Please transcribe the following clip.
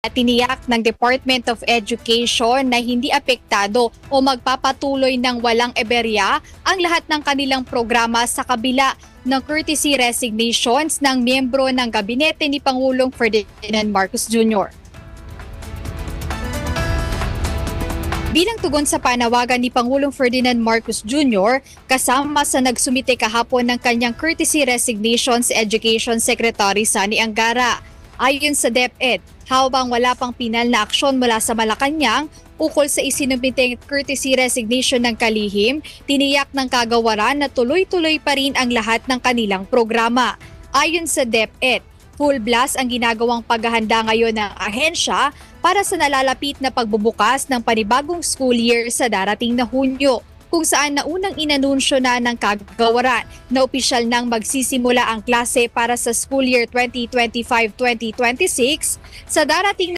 Tiniyak ng Department of Education na hindi apektado o magpapatuloy ng walang eberya ang lahat ng kanilang programa sa kabila ng courtesy resignations ng miyembro ng gabinete ni Pangulong Ferdinand Marcos Jr. Bilang tugon sa panawagan ni Pangulong Ferdinand Marcos Jr., kasama sa nagsumite kahapon ng kanyang courtesy resignation sa Education Secretary Sani Angara. Ayon sa DepEd, habang wala pang pinal na aksyon mula sa Malacanang ukol sa isinumiteng courtesy resignation ng kalihim, tiniyak ng kagawaran na tuloy-tuloy pa rin ang lahat ng kanilang programa. Ayon sa DepEd, full blast ang ginagawang paghahanda ngayon ng ahensya para sa nalalapit na pagbubukas ng panibagong school year sa darating na Hunyo, kung saan naunang inanunsyo na ng kagawaran na opisyal nang magsisimula ang klase para sa school year 2025-2026 sa darating